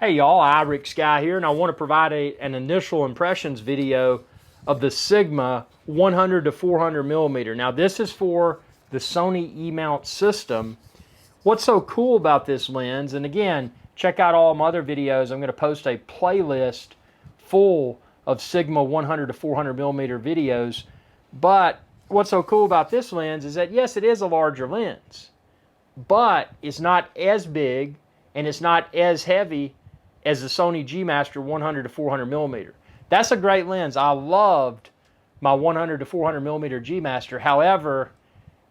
Hey y'all, Rick Sky here, and I want to provide an initial impressions video of the Sigma 100 to 400 millimeter. Now this is for the Sony E-mount system. What's so cool about this lens, and again, check out all my other videos. I'm going to post a playlist full of Sigma 100 to 400 millimeter videos. But what's so cool about this lens is that yes, it is a larger lens, but it's not as big and it's not as heavy as the Sony G Master 100 to 400 millimeter. That's a great lens. I loved my 100 to 400 millimeter G Master. However,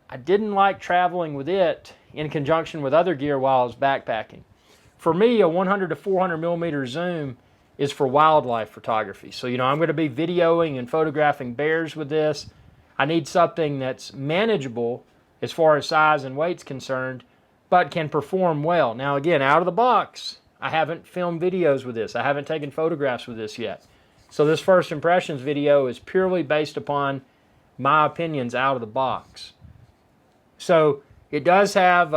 I didn't like traveling with it in conjunction with other gear while I was backpacking. For me, a 100 to 400 millimeter zoom is for wildlife photography. So, I'm going to be videoing and photographing bears with this. I need something that's manageable as far as size and weight's concerned, but can perform well. Now, again, out of the box, I haven't filmed videos with this. I haven't taken photographs with this yet. So this first impressions video is purely based upon my opinions out of the box. So it does have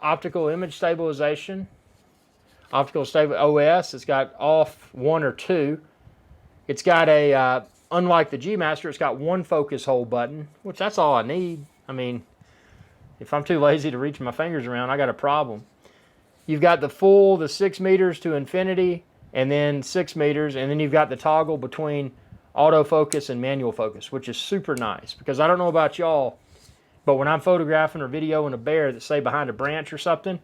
optical image stabilization, optical stable OS. It's got off 1 or 2. It's got a, unlike the G Master, it's got one focus hold button, which that's all I need. I mean, if I'm too lazy to reach my fingers around, I got a problem. You've got the 6 meters to infinity, and then 6 meters, and then you've got the toggle between autofocus and manual focus, which is super nice, because I don't know about y'all, but when I'm photographing or videoing a bear that's, say, behind a branch or something,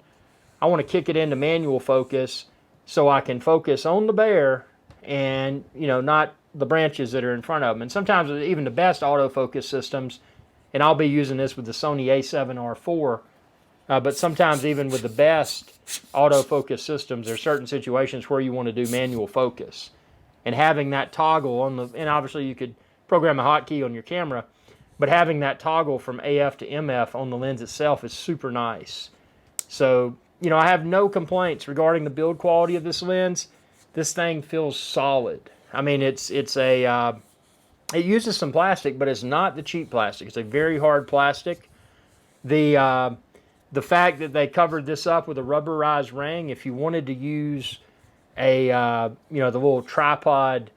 I want to kick it into manual focus so I can focus on the bear and, not the branches that are in front of them. And sometimes even the best autofocus systems, and I'll be using this with the Sony A7R4, but sometimes even with the best autofocus systems, there are certain situations where you want to do manual focus. And having that toggle on the, and obviously you could program a hotkey on your camera, but having that toggle from AF to MF on the lens itself is super nice. So, I have no complaints regarding the build quality of this lens. This thing feels solid. I mean, it uses some plastic, but it's not the cheap plastic. It's a very hard plastic. The fact that they covered this up with a rubberized ring, if you wanted to use a, the little tripod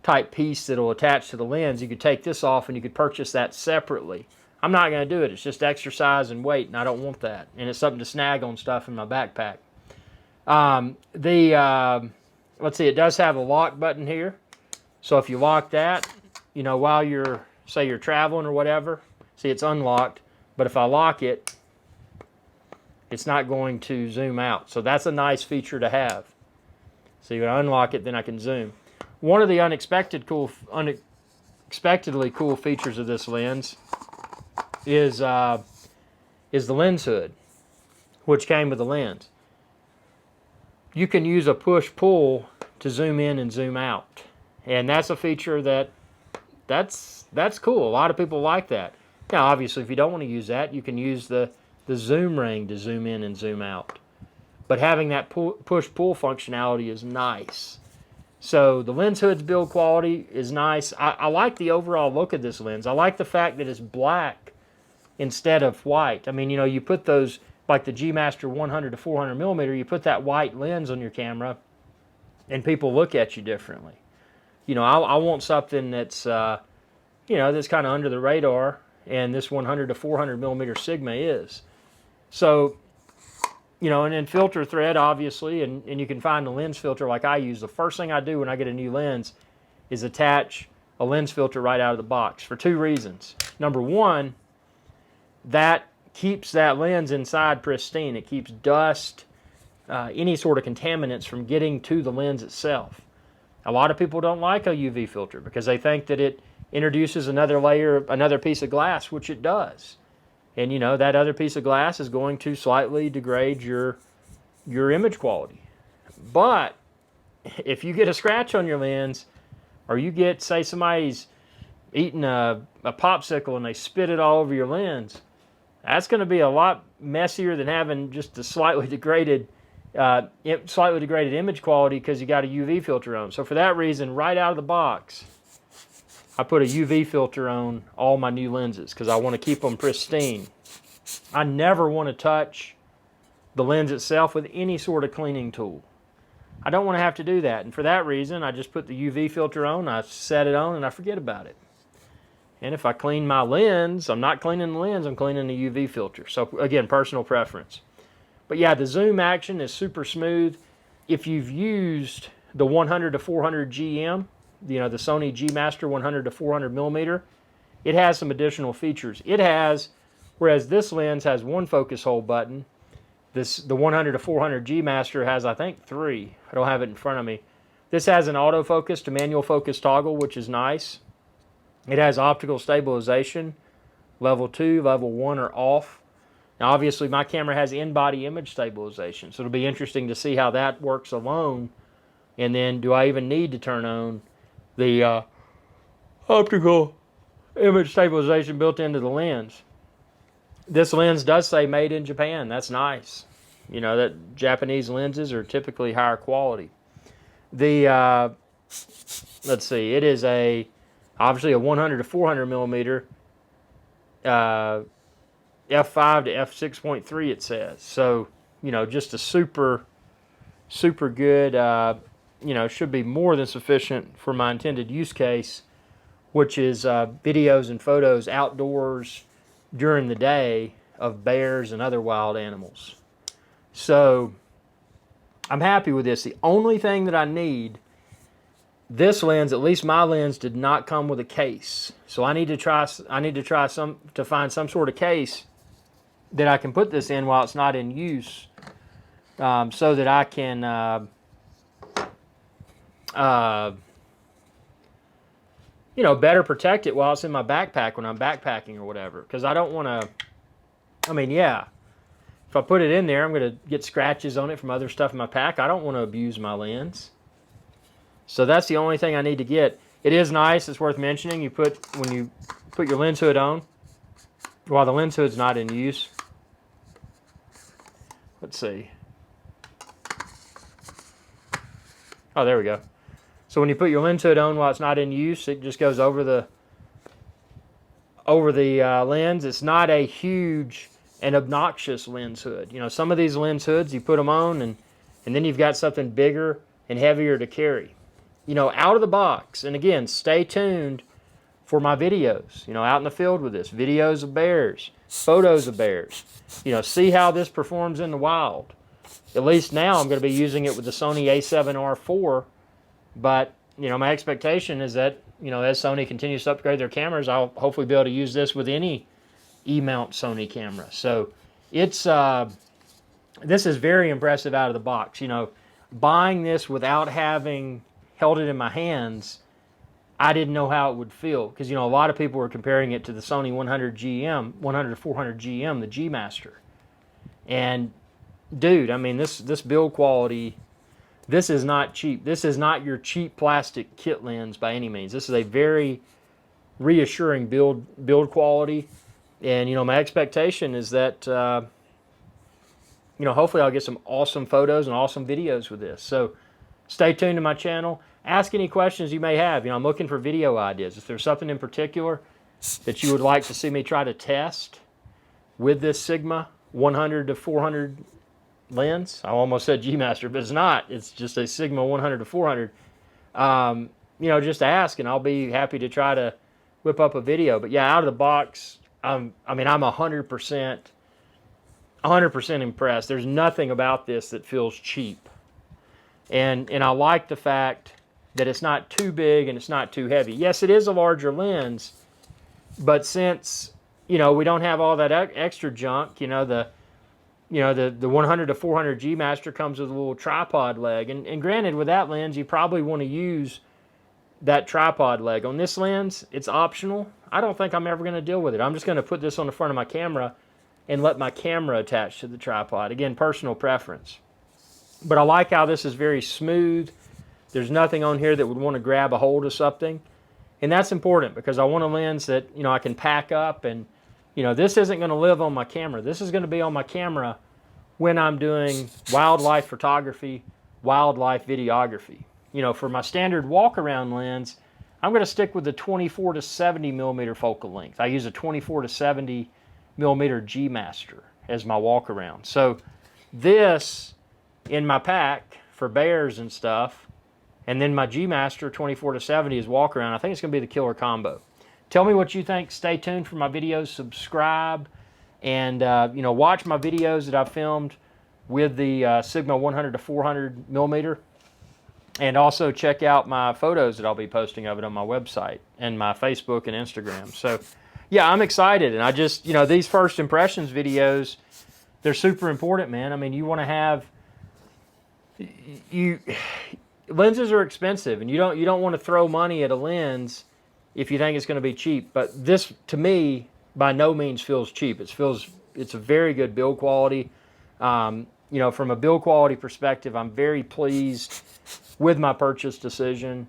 type piece that will attach to the lens, you could take this off and you could purchase that separately. I'm not going to do it. It's just exercise and weight, and I don't want that. And it's something to snag on stuff in my backpack. Let's see, it does have a lock button here. So if you lock that, while you're traveling or whatever, see, it's unlocked. But if I lock it, it's not going to zoom out. So that's a nice feature to have. So you unlock it, then I can zoom. One of the unexpectedly cool features of this lens is the lens hood, which came with the lens. You can use a push-pull to zoom in and zoom out. And that's a feature that's cool. A lot of people like that. Now, obviously, if you don't want to use that, you can use the zoom ring to zoom in and zoom out. But having that push-pull functionality is nice. So the lens hood's build quality is nice. I like the overall look of this lens. I like the fact that it's black instead of white. I mean, you put those, like the G Master 100 to 400 millimeter, you put that white lens on your camera, and people look at you differently. I want something that's, that's kind of under the radar, and this 100 to 400 millimeter Sigma is. So, and then filter thread, obviously, and you can find a lens filter like I use. The first thing I do when I get a new lens is attach a lens filter right out of the box for 2 reasons. Number one, that keeps that lens inside pristine. It keeps dust, any sort of contaminants from getting to the lens itself. A lot of people don't like a UV filter because they think that it introduces another layer, another piece of glass, which it does. And that other piece of glass is going to slightly degrade your image quality. But if you get a scratch on your lens, or you get, say, somebody's eating a popsicle and they spit it all over your lens, that's going to be a lot messier than having just a slightly degraded image quality because you got a UV filter on. So for that reason, right out of the box, I put a UV filter on all my new lenses because I want to keep them pristine. I never want to touch the lens itself with any sort of cleaning tool. I don't want to have to do that. And for that reason, I just put the UV filter on, I set it on, and I forget about it. And if I clean my lens, I'm not cleaning the lens, I'm cleaning the UV filter. So again, personal preference. But yeah, the zoom action is super smooth. If you've used the 100-400 GM, you know, the Sony G Master 100-400 millimeter, it has some additional features. It has, whereas this lens has one focus hole button, the 100-400 G Master has, I think, 3. I don't have it in front of me. This has an autofocus to manual focus toggle, which is nice. It has optical stabilization. Level 2, level 1 are off. Now, obviously, my camera has in-body image stabilization, so it'll be interesting to see how that works alone. And then, do I even need to turn on the optical image stabilization built into the lens? This lens does say made in Japan. That's nice. You know, that Japanese lenses are typically higher quality. The, let's see, it is obviously a 100-400 millimeter F5 to F6.3, it says. So, you know, just a super good, you know, should be more than sufficient for my intended use case, which is videos and photos outdoors during the day of bears and other wild animals. So, I'm happy with this. The only thing that I need, this lens, at least my lens, did not come with a case. So I need to try to find some sort of case that I can put this in while it's not in use, so that I can you know, better protect it while it's in my backpack when I'm backpacking or whatever. Because I don't want to, I mean, yeah, if I put it in there, I'm going to get scratches on it from other stuff in my pack. I don't want to abuse my lens. So that's the only thing I need to get. It is nice. It's worth mentioning. When you put your lens hood on, while the lens hood's not in use. Let's see. Oh, there we go. So when you put your lens hood on while it's not in use, it just goes over the lens. It's not a huge and obnoxious lens hood. You know, some of these lens hoods, you put them on and then you've got something bigger and heavier to carry. You know, out of the box, and again, stay tuned for my videos, you know, out in the field with this. Videos of bears, photos of bears. You know, see how this performs in the wild. At least now I'm going to be using it with the Sony a7R IV, but, you know, my expectation is that, you know, as Sony continues to upgrade their cameras, I'll hopefully be able to use this with any E-mount Sony camera. So it's, this is very impressive out of the box. You know, buying this without having held it in my hands, I didn't know how it would feel, because, you know, a lot of people were comparing it to the Sony 100-400 GM, the G Master. And dude, I mean, this build quality, this is not cheap. This is not your cheap plastic kit lens by any means. This is a very reassuring build quality. And, you know, my expectation is that, you know, hopefully I'll get some awesome photos and awesome videos with this. So stay tuned to my channel. Ask any questions you may have. You know, I'm looking for video ideas. If there's something in particular that you would like to see me try to test with this Sigma 100-400 lens, I almost said G Master, but it's not. It's just a Sigma 100-400. You know, just ask, and I'll be happy to try to whip up a video. But yeah, out of the box, I mean, I'm 100% impressed. There's nothing about this that feels cheap. And I like the fact that it's not too big and it's not too heavy. Yes, it is a larger lens, but since, you know, we don't have all that extra junk, you know, the 100-400 G Master comes with a little tripod leg. And granted, with that lens, you probably want to use that tripod leg. On this lens, it's optional. I don't think I'm ever going to deal with it. I'm just going to put this on the front of my camera and let my camera attach to the tripod. Again, personal preference. But I like how this is very smooth. There's nothing on here that would want to grab a hold of something. And that's important, because I want a lens that, you know, I can pack up. And, you know, this isn't going to live on my camera. This is going to be on my camera when I'm doing wildlife photography, wildlife videography. You know, for my standard walk-around lens, I'm going to stick with the 24-70 millimeter focal length. I use a 24-70 millimeter G Master as my walk-around. So this in my pack for bears and stuff. And then my G Master 24-70 is walk around. I think it's going to be the killer combo. Tell me what you think. Stay tuned for my videos. Subscribe. And, you know, watch my videos that I've filmed with the Sigma 100-400mm. And also check out my photos that I'll be posting of it on my website and my Facebook and Instagram. So, yeah, I'm excited. And I just, you know, these first impressions videos, they're super important, man. I mean, you want to have... lenses are expensive, and you don't want to throw money at a lens if you think it's going to be cheap. But this, to me, by no means feels cheap. It's a very good build quality. You know, from a build quality perspective, I'm very pleased with my purchase decision.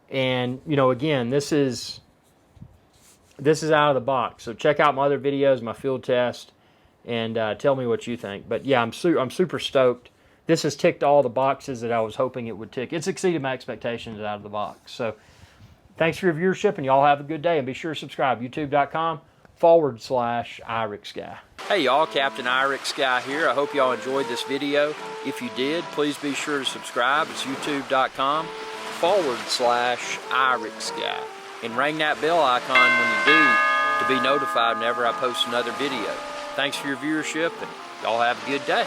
And, you know, again, this is out of the box. So check out my other videos, my field test, and tell me what you think. But yeah, I'm super stoked. This has ticked all the boxes that I was hoping it would tick. It's exceeded my expectations out of the box. So thanks for your viewership, and y'all have a good day. And be sure to subscribe, youtube.com/IRIXGuy. Hey y'all, Captain IRIXGuy here. I hope y'all enjoyed this video. If you did, please be sure to subscribe. It's youtube.com/IRIXGuy. And ring that bell icon when you do to be notified whenever I post another video. Thanks for your viewership, and y'all have a good day.